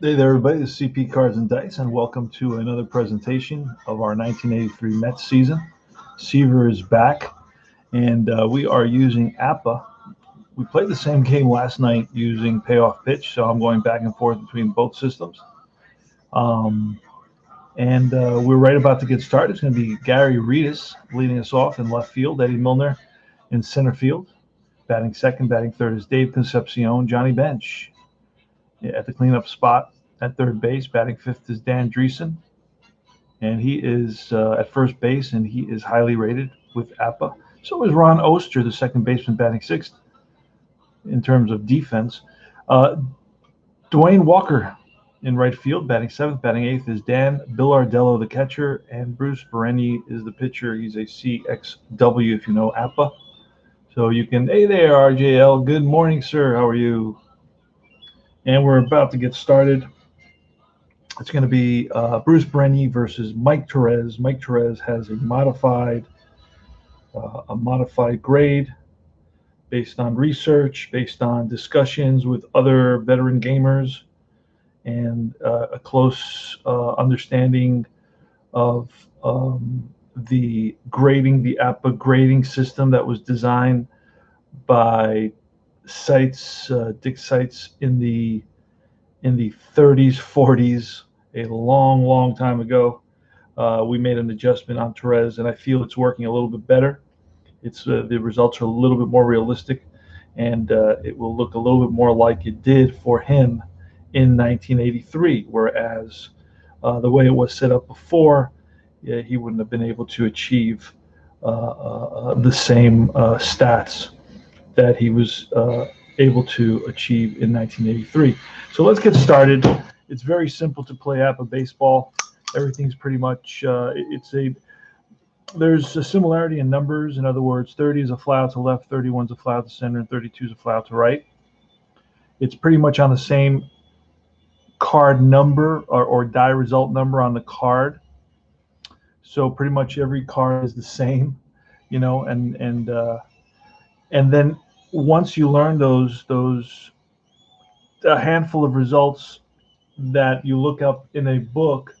Hey there, everybody. This is CP Cards and Dice, and welcome to another presentation of our 1983 Mets season. Seaver is back, and we are using APBA. We played the same game last night using payoff pitch, so I'm going back and forth between both systems. Um, and we're right about to get started. It's going to be Gary Reedus leading us off in left field, Eddie Milner in center field. Batting second, batting third is Dave Concepcion, Johnny Bench at the cleanup spot. At third base, batting fifth is Dan Dreesen, and he is at first base, and he is highly rated with APBA. So is Ron Oster, the second baseman, batting sixth in terms of defense. Uh, Dwayne Walker in right field, batting seventh, batting eighth is Dan Billardello, the catcher, and Bruce Bereni is the pitcher. He's a CXW, if you know APBA. So you can, hey there, RJL. Good morning, sir. How are you? And we're about to get started. It's going to be Bruce Bereni versus Mike Torres. Mike Torres has a modified grade based on research, based on discussions with other veteran gamers, and a close understanding of the grading, the APBA grading system that was designed by Dick Seitz in the 30s, 40s, a long, long time ago. We made an adjustment on Torres, and I feel it's working a little bit better. It's the results are a little bit more realistic, and it will look a little bit more like it did for him in 1983. Whereas the way it was set up before, he wouldn't have been able to achieve the same stats that he was able to achieve in 1983. So let's get started. It's very simple to play APBA baseball. Everything's pretty much there's a similarity in numbers. In other words, 30 is a fly out to left, 31 is a fly out to center, and 32 is a fly out to right. It's pretty much on the same card number or die result number on the card. So pretty much every card is the same, and then once you learn those a handful of results that you look up in a book,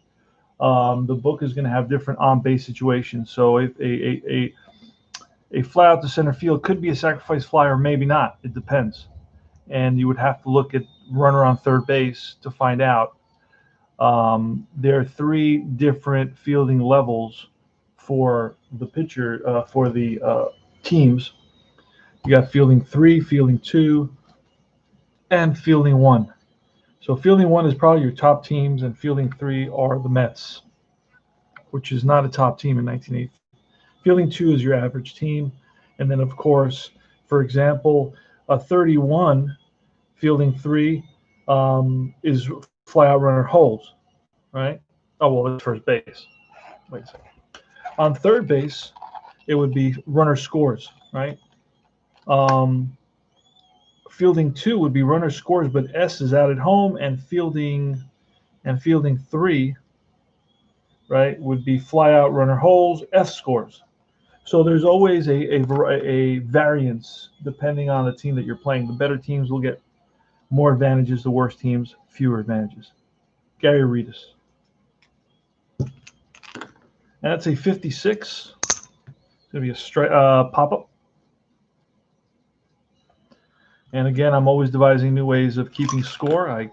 the book is going to have different on-base situations. So if a fly out to center field could be a sacrifice fly or maybe not. It depends. And you would have to look at runner on third base to find out. There are three different fielding levels for the pitcher, for the teams. You got fielding 3, fielding 2, and fielding 1. So fielding 1 is probably your top teams, and fielding 3 are the Mets, which is not a top team in 1980. Fielding 2 is your average team. And then, of course, for example, a 31, fielding 3 is fly out runner holds, right? Oh, well, it's first base. Wait a second. On third base, it would be runner scores, right? Fielding 2 would be runner scores, but S is out at home, and fielding 3, right, would be fly out runner holds, F scores. So there's always a variance depending on the team that you're playing. The better teams will get more advantages. The worst teams, fewer advantages. Gary Reedus. And that's a 56. It's going to be a pop-up. And again, I'm always devising new ways of keeping score.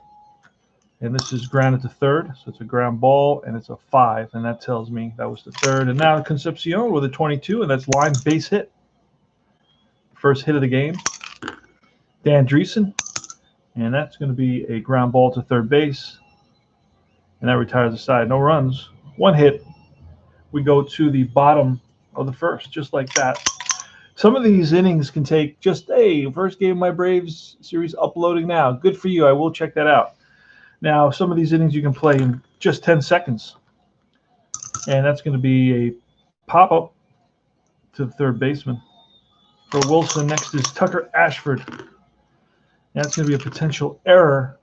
And this is grounded to third, so it's a ground ball, and it's a 5, and that tells me that was the third. And now Concepcion with a 22, and that's line base hit. First hit of the game. Dan Dreesen, and that's going to be a ground ball to third base, and that retires the side. No runs, 1 hit. We go to the bottom of the first, just like that. Some of these innings can take just, hey, first game of my Braves series uploading now. Good for you. I will check that out. Now, some of these innings you can play in just 10 seconds. And that's going to be a pop-up to the third baseman. For Wilson, next is Tucker Ashford. That's going to be a potential error.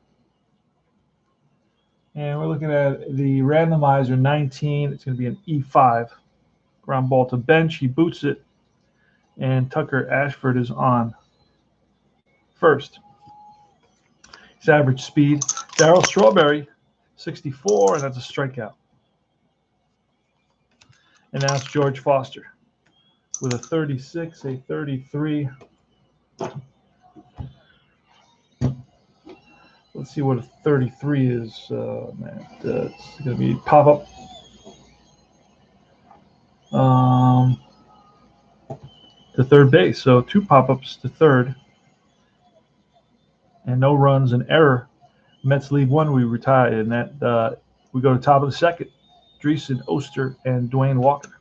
And we're looking at the randomizer 19. It's going to be an E5. Ground ball to bench. He boots it. And Tucker Ashford is on first. His average speed is Darryl Strawberry, 64, and that's a strikeout. And now it's George Foster with a 36, a 33. Let's see what a 33 is. Man, it's going to be pop-up. To third base. So 2 pop-ups to third. And no runs, an error. Mets lead 1, we retired. And that we go to top of the second. Dreesen, Oster, and Dwayne Walker.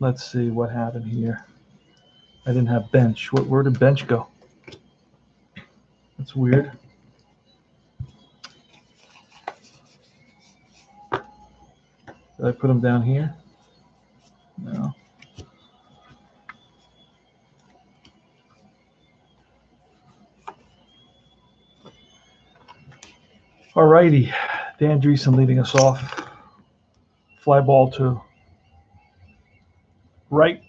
Let's see what happened here. I didn't have bench. Where did bench go? That's weird. Did I put him down here? No. All righty. Dan Dreesen leading us off. Fly ball to right.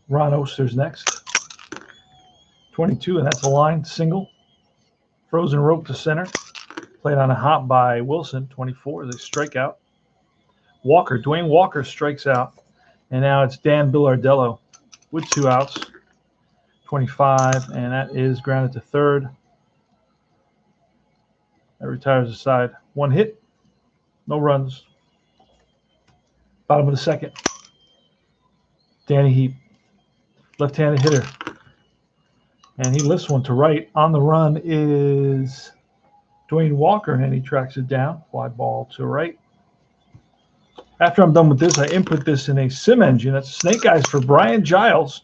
Ron Oster's next. 22, and that's a line single. Frozen rope to center. Played on a hop by Wilson. 24 is a strikeout. Walker, Dwayne Walker strikes out. And now it's Dan Billardello with 2 outs. 25, and that is grounded to third. That retires the side. 1 hit, no runs. Bottom of the second. Danny Heap, left-handed hitter. And he lifts one to right. On the run is Dwayne Walker, and he tracks it down. Fly ball to right. After I'm done with this, I input this in a sim engine. That's Snake Eyes for Brian Giles.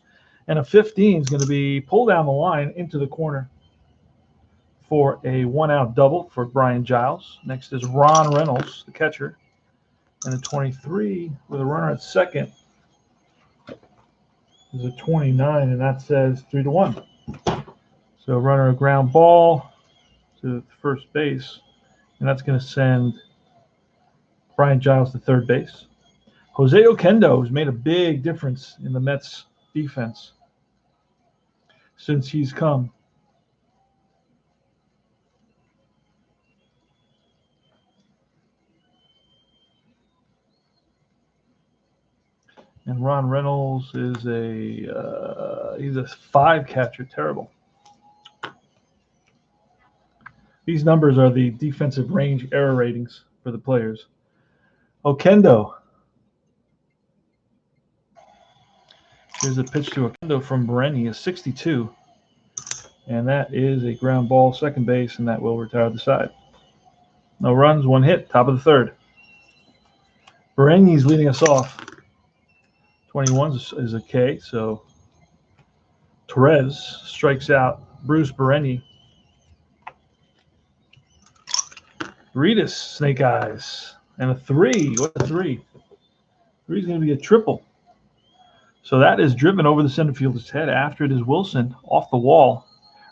And a 15 is going to be pulled down the line into the corner for a 1-out double for Brian Giles. Next is Ron Reynolds, the catcher. And a 23 with a runner at second is a 29, and that says 3-1. So runner a ground ball to first base, and that's going to send Brian Giles to third base. Jose Oquendo has made a big difference in the Mets defense since he's come. And Ron Reynolds is he's a 5 catcher. Terrible. These numbers are the defensive range error ratings for the players. Oquendo. Here's a pitch to Oquendo from Bereni, a 62. And that is a ground ball, second base, and that will retire the side. No runs, 1 hit, top of the third. Bereni's leading us off. 21 is a K, so Torres strikes out Bruce Bereni. Reedus, Snake Eyes, and a 3. What a 3. 3 is going to be a triple. So that is driven over the center fielder's head. After it is Wilson off the wall.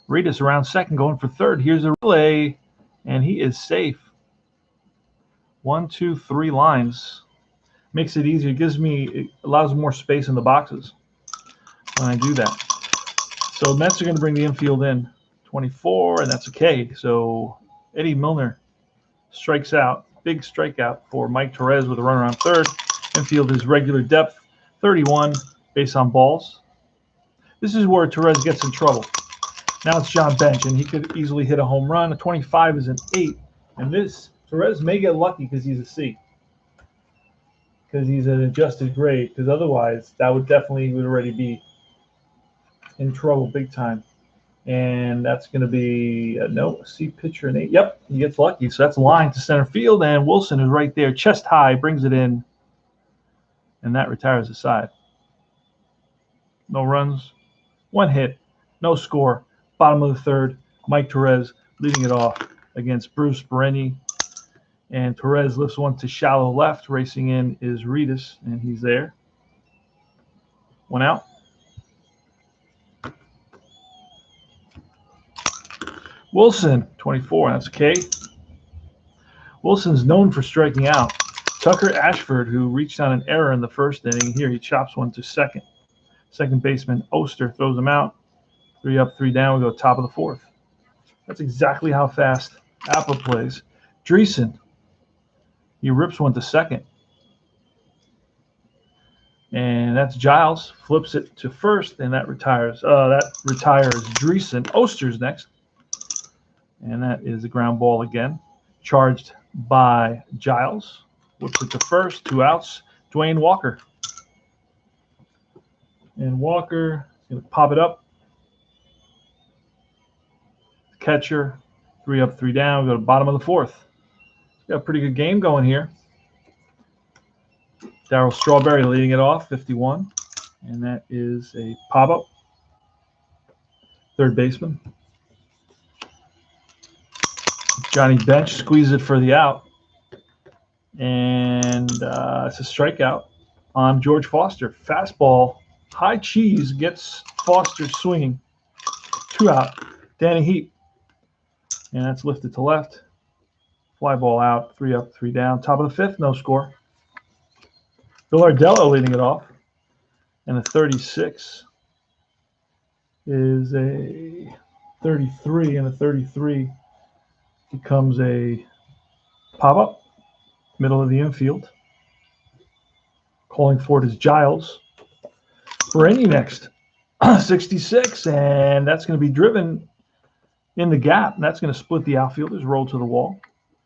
Reedus around second, going for third. Here's a relay, and he is safe. 1, 2, 3 lines. Makes it easier. It allows more space in the boxes when I do that. So Mets are going to bring the infield in. 24, and that's a K. So Eddie Milner strikes out. Big strikeout for Mike Torres with a runner on third. Infield is regular depth. 31, base on balls. This is where Torres gets in trouble. Now it's John Bench, and he could easily hit a home run. A 25 is an 8. And this, Torres may get lucky because he's a C. Because he's an adjusted grade. Because otherwise, that would already be in trouble big time. And that's going to be a C pitcher, an 8. Yep, he gets lucky. So that's a line to center field, and Wilson is right there, chest high, brings it in, and that retires the side. No runs, 1 hit, no score. Bottom of the third, Mike Torres leading it off against Bruce Bereni. And Torres lifts one to shallow left. Racing in is Reedus, and he's there. 1 out. Wilson, 24, that's a K. Wilson's known for striking out. Tucker Ashford, who reached on an error in the first inning, here he chops one to second. Second baseman Oster throws him out. 3 up, 3 down. We go top of the fourth. That's exactly how fast APBA plays. Dreesen, he rips one to second. And that's Giles. Flips it to first, and that retires. Dreesen. Oster's next. And that is a ground ball again. Charged by Giles. Whips it to first. 2 outs. Dwayne Walker. And Walker is going to pop it up. Catcher. 3 up, 3 down. We go to the bottom of the fourth. Got a pretty good game going here. Darryl Strawberry leading it off, 51. And that is a pop-up. Third baseman. Johnny Bench squeezes it for the out. And it's a strikeout on George Foster. Fastball, high cheese, gets Foster swinging. 2 out. Danny Heat. And that's lifted to left. Fly ball out, 3 up, 3 down. Top of the fifth, no score. Bill Ardello leading it off. And a 36 is a 33, and a 33 becomes a pop-up, middle of the infield. Calling for it is Giles. Bereni next, 66, and that's going to be driven in the gap, and that's going to split the outfielders, roll to the wall.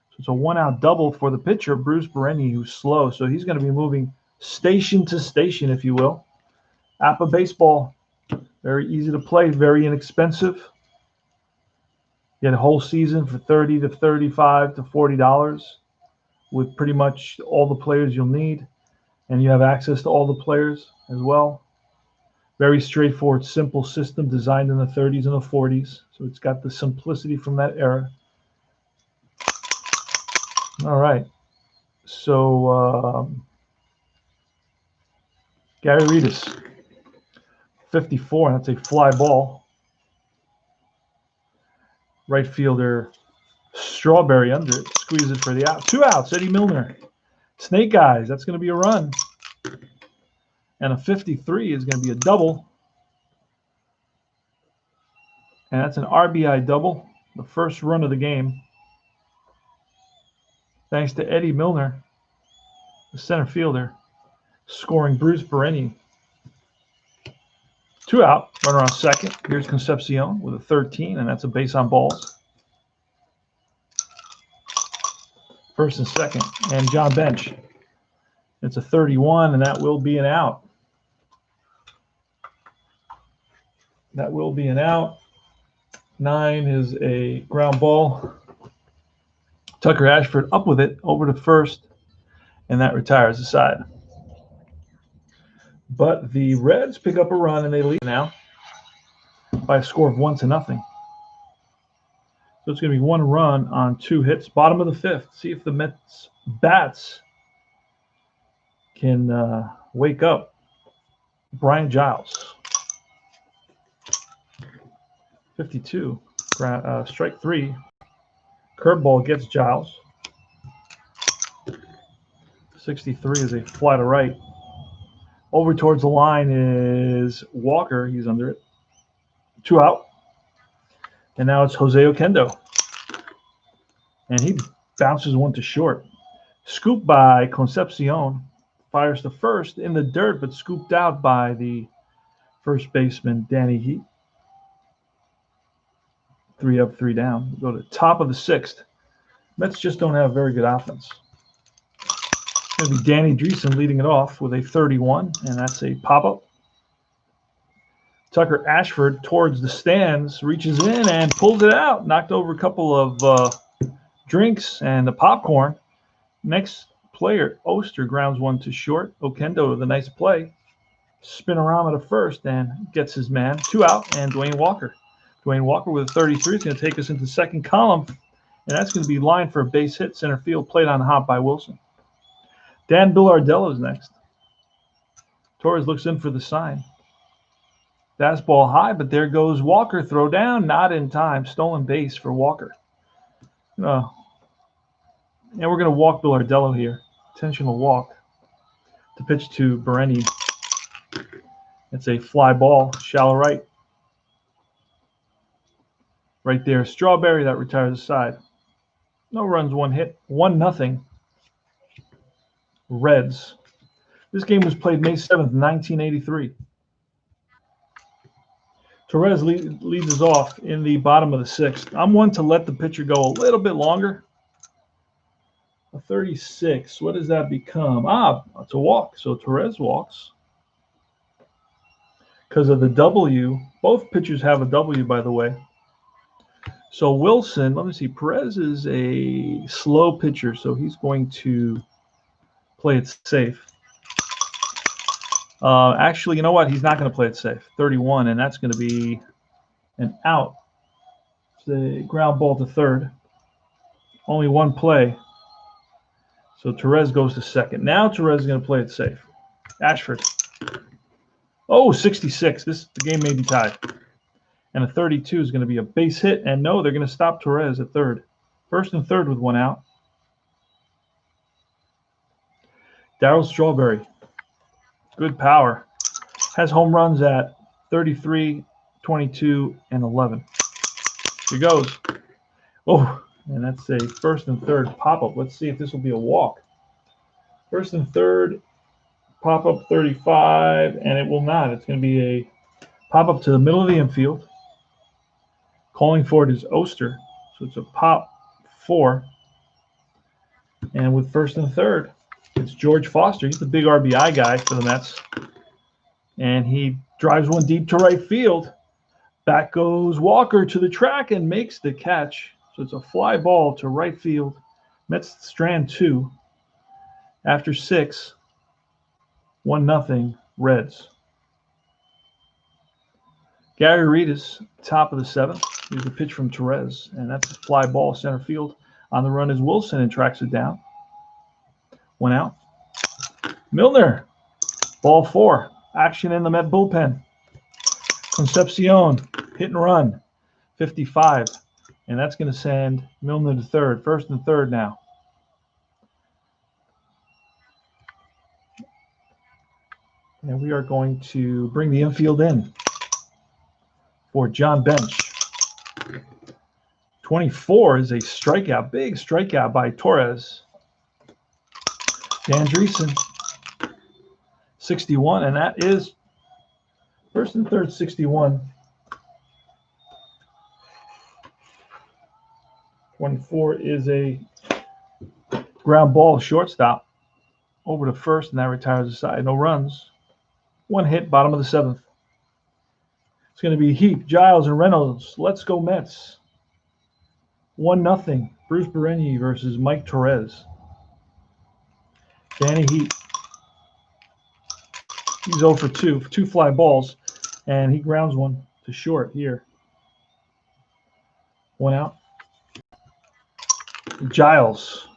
So it's a 1-out double for the pitcher, Bruce Bereni, who's slow, so he's going to be moving station to station, if you will. APBA baseball, very easy to play, very inexpensive. You get a whole season for $30 to $35 to $40 with pretty much all the players you'll need, and you have access to all the players as well. Very straightforward, simple system designed in the 30s and the 40s, so it's got the simplicity from that era. All right, so Gary Reedus, 54, and that's a fly ball. Right fielder Strawberry under it, squeeze it for the out. 2 outs, Eddie Milner. Snake Eyes, that's going to be a run. And a 53 is going to be a double. And that's an RBI double, the first run of the game. Thanks to Eddie Milner, the center fielder, scoring Bruce Bereni. 2 out, runner on second. Here's Concepcion with a 13, and that's a base on balls. First and second, and John Bench. It's a 31, and that will be an out. That will be an out. 9 is a ground ball. Tucker Ashford up with it over to first, and that retires the side. But the Reds pick up a run, and they lead now by a score of 1-0. So it's going to be 1 run on 2 hits. Bottom of the fifth. See if the Mets bats can wake up. Brian Giles. 52. Strike 3. Curveball gets Giles. 63 is a fly to right. Over towards the line is Walker. He's under it. 2 out. And now it's Jose Oquendo. And he bounces one to short. Scooped by Concepcion. Fires to first in the dirt, but scooped out by the first baseman, Danny Heat. 3 up, 3 down. We go to top of the sixth. Mets just don't have very good offense. It's going to be Danny Dreesen leading it off with a 31, and that's a pop-up. Tucker Ashford towards the stands, reaches in and pulls it out. Knocked over a couple of drinks and the popcorn. Next player, Oster, grounds one to short. Oquendo with a nice play. Spinorama to first and gets his man. 2 out, and Dwayne Walker. Dwayne Walker with a 33 is going to take us into the second column, and that's going to be lined for a base hit, center field, played on hop by Wilson. Dan Billardello is next. Torres looks in for the sign. Fastball high, but there goes Walker. Throw down, not in time. Stolen base for Walker. And we're going to walk Billardello here. Intentional walk. To pitch to Bereni. It's a fly ball, shallow right. Right there, Strawberry, that retires the side. No runs, one hit, 1-0. Reds. This game was played May 7th, 1983. Torres leads us off in the bottom of the sixth. I'm one to let the pitcher go a little bit longer. A 36. What does that become? It's a walk. So Torres walks. Because of the W. Both pitchers have a W, by the way. So Wilson, let me see. Perez is a slow pitcher, so he's going to play it safe. Actually, you know what? He's not going to play it safe. 31, and that's going to be an out. It's a ground ball to third. Only one play. So Torres goes to second. Now Torres is going to play it safe. Ashford. Oh, 66. The game may be tied. And a 32 is going to be a base hit. And no, they're going to stop Torres at third. First and third with one out. Darryl Strawberry. Good power. Has home runs at 33, 22, and 11. Here goes. Oh, and that's a first and third pop-up. Let's see if this will be a walk. First and third, pop-up 35, and it will not. It's going to be a pop-up to the middle of the infield. Calling for it is Oster, so it's a pop 4. And with first and third, it's George Foster. He's the big RBI guy for the Mets. And he drives one deep to right field. Back goes Walker to the track and makes the catch. So it's a fly ball to right field. Mets strand 2. After 6, 1-0 Reds. Gary Reedus, top of the 7th. Here's a pitch from Torres, and that's a fly ball center field. On the run is Wilson and tracks it down. 1 out. Milner, ball 4. Action in the Met bullpen. Concepcion, hit and run, 55. And that's going to send Milner to third. First and third now. And we are going to bring the infield in for John Bench. 24 is a strikeout, big strikeout by Torres. Dan Dreesen, 61, and that is first and third, 61. 24 is a ground ball shortstop over to first, and that retires the side. No runs. 1 hit, bottom of the 7th. It's going to be Heap, Giles, and Reynolds. Let's go Mets. 1-0. Bruce Bereni versus Mike Torres. Danny Heap. He's 0 for 2 fly balls, and he grounds one to short here. 1 out. Giles,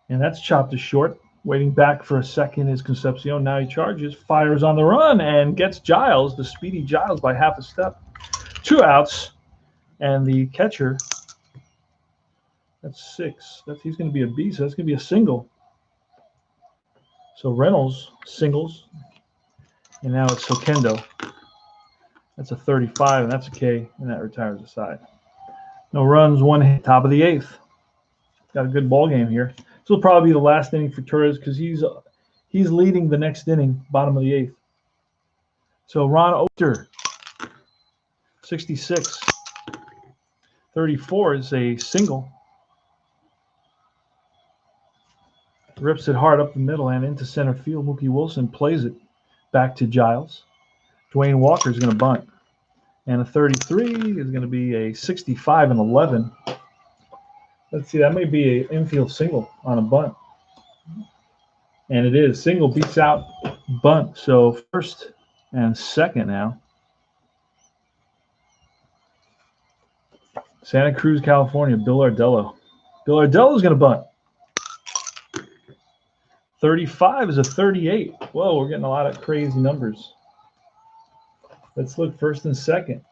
and that's chopped to short. Waiting back for a second is Concepcion. Now he charges, fires on the run, and gets Giles, the speedy Giles, by half a step. 2 outs, and the catcher, that's 6. He's going to be a B, so that's going to be a single. So Reynolds singles, and now it's Sokendo. That's a 35, and that's a K, and that retires the side. No runs, 1 hit, top of the 8th. Got a good ball game here. This will probably be the last inning for Torres because he's leading the next inning, bottom of the 8th. So Ron Oster, 66. 34 is a single. Rips it hard up the middle and into center field. Mookie Wilson plays it back to Giles. Dwayne Walker is going to bunt. And a 33 is going to be a 65 and 11. Let's see, that may be an infield single on a bunt. And it is. Single beats out bunt. So first and second now. Santa Cruz, California, Bill Ardello. Bill Ardello is going to bunt. 35 is a 38. Whoa, we're getting a lot of crazy numbers. Let's look first and second.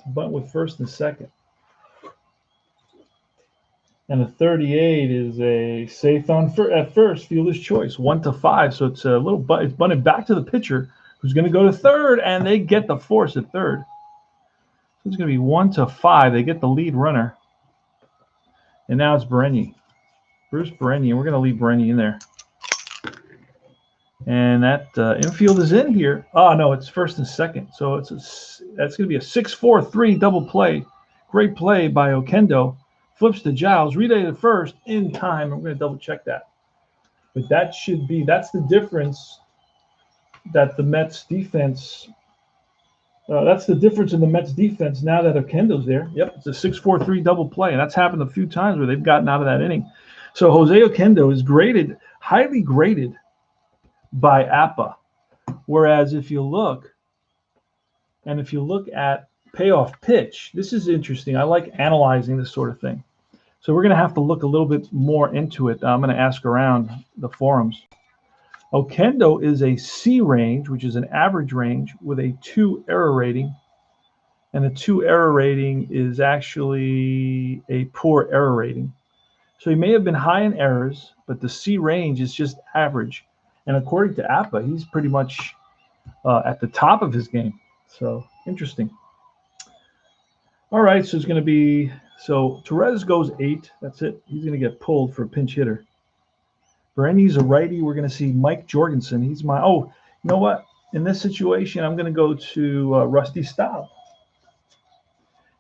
Bunt with first and second. And a 38 is a safe on at first, fielder's choice, 1-5. So it's a little it's bunted back to the pitcher, who's who's going to go to third, and they get the force at third. So it's going to be 1-5. They get the lead runner. And now it's Bereni. Bruce Bereni, and we're going to leave Bereni in there. And that infield is in here. Oh, no, it's first and second. So that's going to be a 6-4-3 double play. Great play by Okendo. Flips to Giles. Relay to first in time. I'm going to double check that. But that's the difference that the Mets defense, that's the difference in the Mets defense now that Okendo's there. Yep, it's a 6-4-3 double play. And that's happened a few times where they've gotten out of that inning. So Jose Okendo is highly graded by APBA. Whereas if you look at payoff pitch, this is interesting. I like analyzing this sort of thing. So we're going to have to look a little bit more into it. I'm going to ask around the forums. Okendo is a C range, which is an average range with a 2 error rating. And the 2 error rating is actually a poor error rating. So he may have been high in errors, but the C range is just average. And according to APBA, he's pretty much at the top of his game. So interesting. All right, so it's going to be, so Torres goes 8. That's it. He's going to get pulled for a pinch hitter. Bereni's a righty. We're going to see Mike Jorgensen. He's my, you know what? In this situation, I'm going to go to Rusty Staub.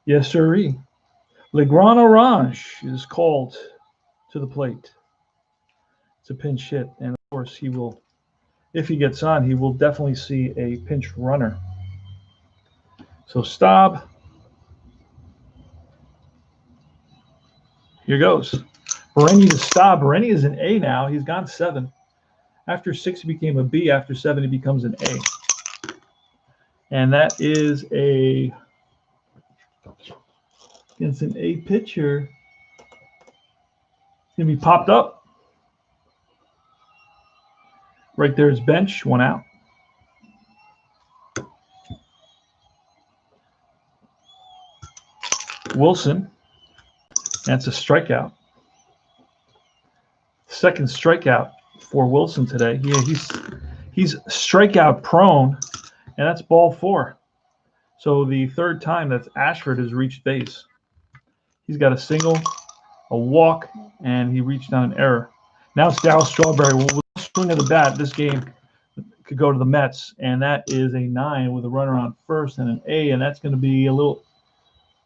Yes, sirree. Le Grand Orange is called to the plate. It's a pinch hit. And, of course, he will, if he gets on, he will definitely see a pinch runner. So Staub. Here goes. Bereni to Staub. Bereni is an A now. He's gone 7. After 6, he became a B. After 7, he becomes an A. And that is it's an A pitcher. It's going to be popped up. Right there is bench, 1 out. Wilson. That's a strikeout. Second strikeout for Wilson today. Yeah, he's strikeout prone, and that's ball 4. So the third time that Ashford has reached base. He's got a single, a walk, and he reached on an error. Now it's Darryl Strawberry. Well, with the swing of the bat, this game could go to the Mets, and that is a 9 with a runner on first and an A, and that's going to be a little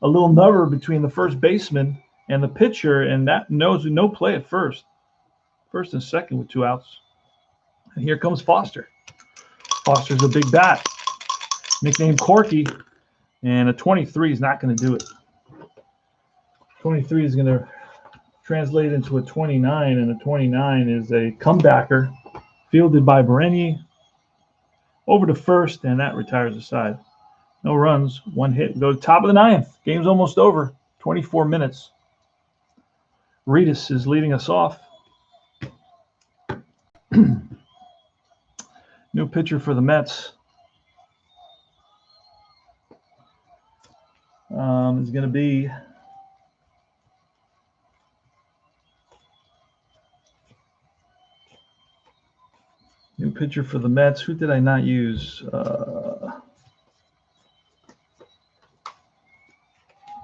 number between the first baseman and the pitcher, and that knows no play at first. First and second with 2 outs. And here comes Foster. Foster's a big bat. Nicknamed Corky. And a 23 is not going to do it. 23 is going to translate into a 29, and a 29 is a comebacker fielded by Bereni. Over to first, and that retires the side. No runs, 1 hit. Go to top of the 9th. Game's almost over. 24 minutes. Reedus is leading us off. New pitcher for the Mets is going to be new pitcher for the Mets. Who did I not use?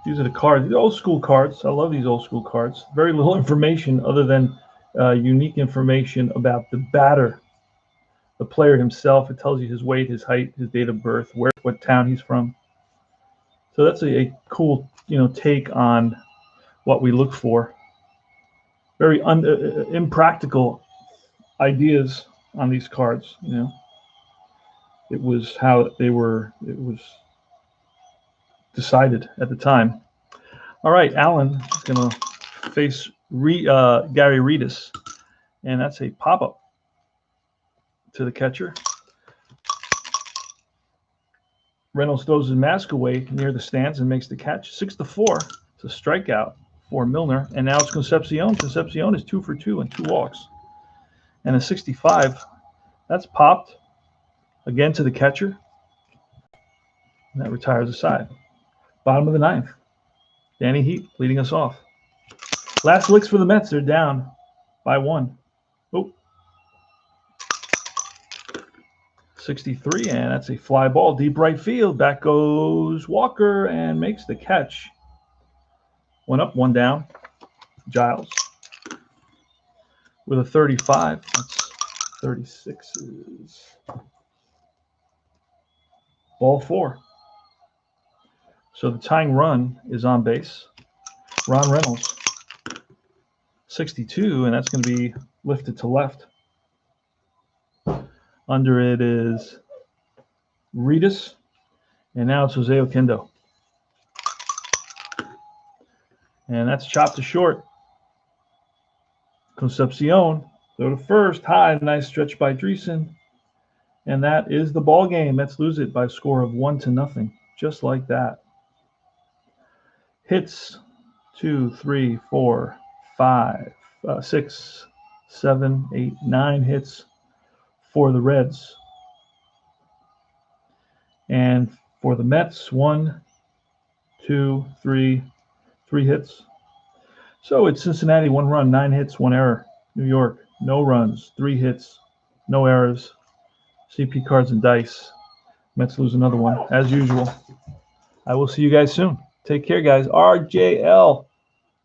These are the cards. The old school cards. I love these old school cards. Very little information other than unique information about the batter, the player himself. It tells you his weight, his height, his date of birth, what town he's from. So that's a cool, take on what we look for. Very impractical ideas on these cards. It was how it was decided at the time. All right, Allen is going to face Gary Reedus, and that's a pop-up to the catcher. Reynolds throws his mask away near the stands and makes the catch. 6-4. It's a strikeout for Milner, and now it's Concepcion. Concepcion is 2 for 2 and 2 walks. And a 65. That's popped again to the catcher. And that retires the side. Bottom of the 9th. Danny Heat leading us off. Last licks for the Mets. They're down by 1. Oh. 63, and that's a fly ball, deep right field. Back goes Walker and makes the catch. One up, one down. Giles with a 35. That's 36's. Ball 4. So the tying run is on base. Ron Reynolds, 62, and that's going to be lifted to left. Under it is Reedus, and now it's Jose Oquendo. And that's chopped to short. Concepcion, throw to first, high, nice stretch by Dreesen. And that is the ball game. Mets lose it by a score of 1-0, just like that. Hits 2, 3, 4, 5, 6, 7, 8, 9 hits for the Reds. And for the Mets, 1, 2, 3 hits. So it's Cincinnati, 1 run, 9 hits, 1 error. New York, no runs, 3 hits, no errors. CP Cards and Dice. Mets lose another one, as usual. I will see you guys soon. Take care, guys. RJL,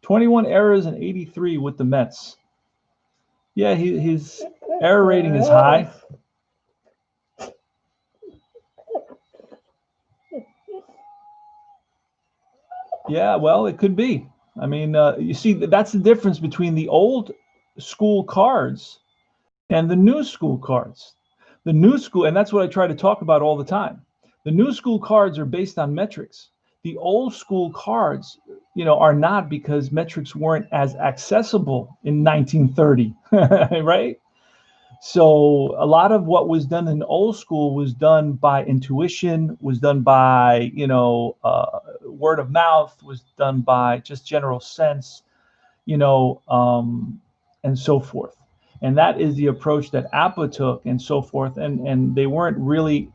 21 errors and 83 with the Mets. Yeah, his error rating is high. Yeah, well, it could be. I mean, you see, that's the difference between the old school cards and the new school cards. The new school, and that's what I try to talk about all the time. The new school cards are based on metrics. The old school cards, are not, because metrics weren't as accessible in 1930, right? So a lot of what was done in old school was done by intuition, was done by, word of mouth, was done by just general sense, and so forth. And that is the approach that APBA took and so forth. And they weren't really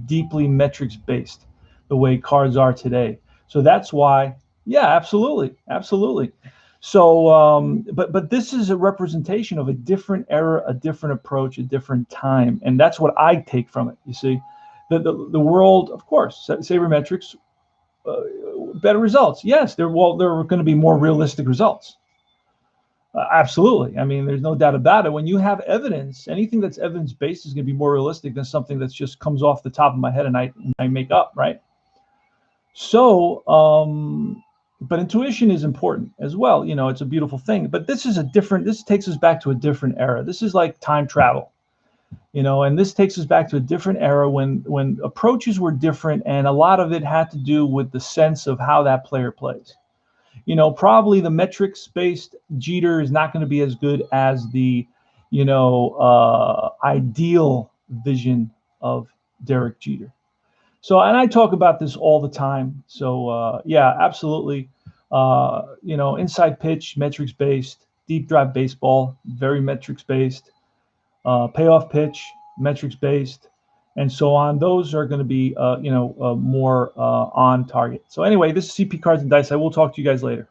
deeply metrics based the way cards are today. So that's why, yeah, absolutely. So, but this is a representation of a different era, a different approach, a different time. And that's what I take from it. You see, the world, of course, sabermetrics, better results. Yes, there are going to be more realistic results. Absolutely. I mean, there's no doubt about it. When you have evidence, anything that's evidence-based is going to be more realistic than something that's just comes off the top of my head and I make up, right? So, but intuition is important as well. It's a beautiful thing. But this takes us back to a different era. This is like time travel, and this takes us back to a different era when approaches were different, and a lot of it had to do with the sense of how that player plays. Probably the metrics-based Jeter is not going to be as good as the, ideal vision of Derek Jeter. So, and I talk about this all the time. So, yeah, absolutely. Inside pitch, metrics-based, deep drive baseball, very metrics-based, payoff pitch, metrics-based, and so on. Those are going to be, more on target. So anyway, this is CP Cards and Dice. I will talk to you guys later.